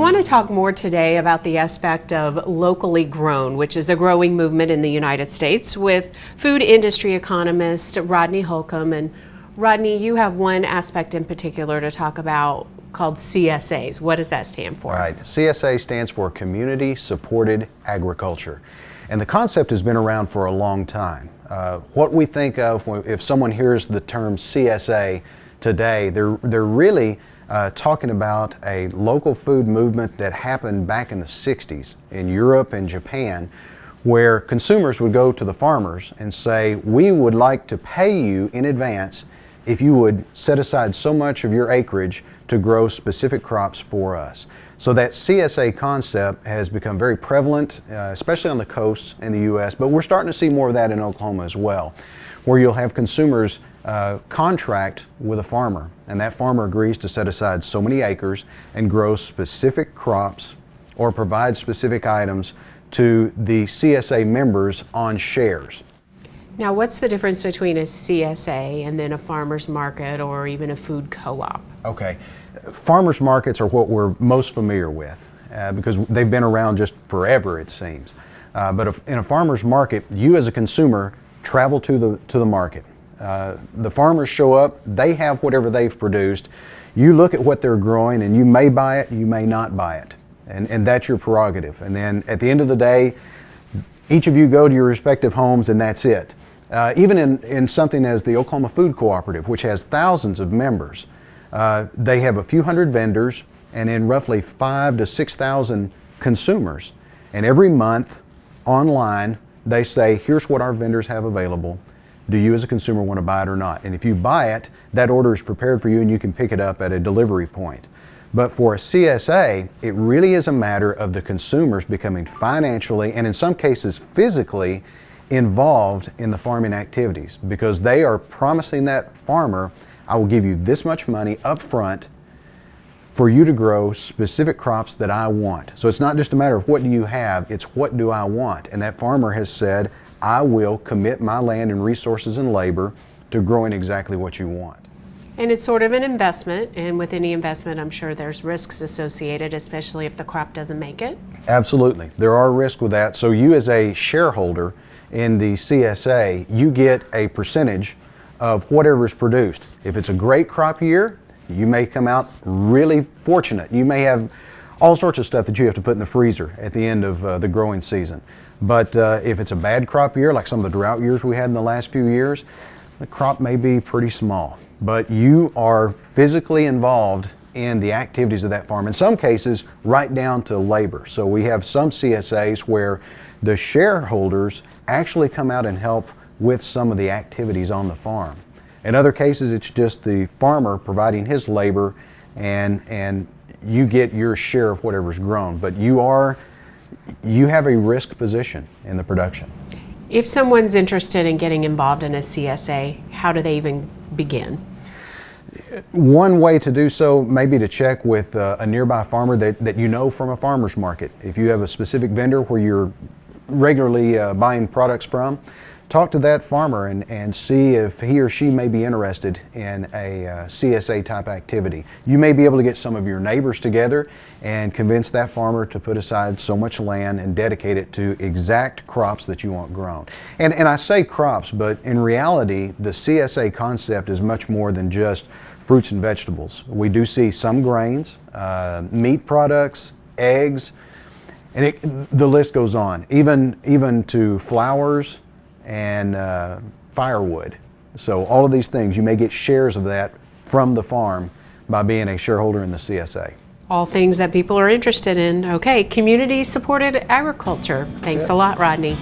want to talk more today about the aspect of locally grown, which is a growing movement in the United States, with food industry economist Rodney Holcomb. And Rodney, you have one aspect in particular to talk about called CSAs. What does that stand for? Right. CSA stands for Community Supported Agriculture. And the concept has been around for a long time. What we think of if someone hears the term CSA today, they're really talking about a local food movement that happened back in the 60s in Europe and Japan, where consumers would go to the farmers and say, we would like to pay you in advance if you would set aside so much of your acreage to grow specific crops for us. So that CSA concept has become very prevalent, especially on the coasts in the U.S., but we're starting to see more of that in Oklahoma as well, where you'll have consumers contract with a farmer, and that farmer agrees to set aside so many acres and grow specific crops or provide specific items to the CSA members on shares. Now, what's the difference between a CSA and then a farmer's market or even a food co-op? Okay, farmers markets are what we're most familiar with because they've been around just forever, it seems. But in a farmer's market, you as a consumer travel to the market. The farmers show up, they have whatever they've produced. You look at what they're growing and you may buy it, you may not buy it. And that's your prerogative. And then at the end of the day, each of you go to your respective homes and that's it. Even in something as the Oklahoma Food Cooperative, which has thousands of members, they have a few hundred vendors and in roughly 5,000 to 6,000 consumers. And every month online, they say, here's what our vendors have available. Do you as a consumer want to buy it or not? And if you buy it, that order is prepared for you and you can pick it up at a delivery point. But for a CSA, it really is a matter of the consumers becoming financially and in some cases physically involved in the farming activities, because they are promising that farmer, I will give you this much money up front for you to grow specific crops that I want. So it's not just a matter of what do you have, it's what do I want. And that farmer has said, I will commit my land and resources and labor to growing exactly what you want. And it's sort of an investment, and with any investment, I'm sure there's risks associated, especially if the crop doesn't make it. Absolutely. There are risks with that. So you as a shareholder in the CSA, you get a percentage of whatever is produced. If it's a great crop year, you may come out really fortunate. You may have all sorts of stuff that you have to put in the freezer at the end of the growing season. But if it's a bad crop year, like some of the drought years we had in the last few years, the crop may be pretty small. But you are physically involved in the activities of that farm, in some cases right down to labor. So we have some CSAs where the shareholders actually come out and help with some of the activities on the farm. In other cases, it's just the farmer providing his labor and you get your share of whatever's grown. But you have a risk position in the production. If someone's interested in getting involved in a CSA, how do they even begin? One way to do so may be to check with a nearby farmer that you know from a farmer's market. If you have a specific vendor where you're regularly buying products from, talk to that farmer and see if he or she may be interested in a CSA type activity. You may be able to get some of your neighbors together and convince that farmer to put aside so much land and dedicate it to exact crops that you want grown. And I say crops, but in reality, the CSA concept is much more than just fruits and vegetables. We do see some grains, meat products, eggs, and the list goes on, even to flowers and firewood. So all of these things, you may get shares of that from the farm by being a shareholder in the CSA. All things that people are interested in. Okay, community supported agriculture. Thanks a lot, Rodney.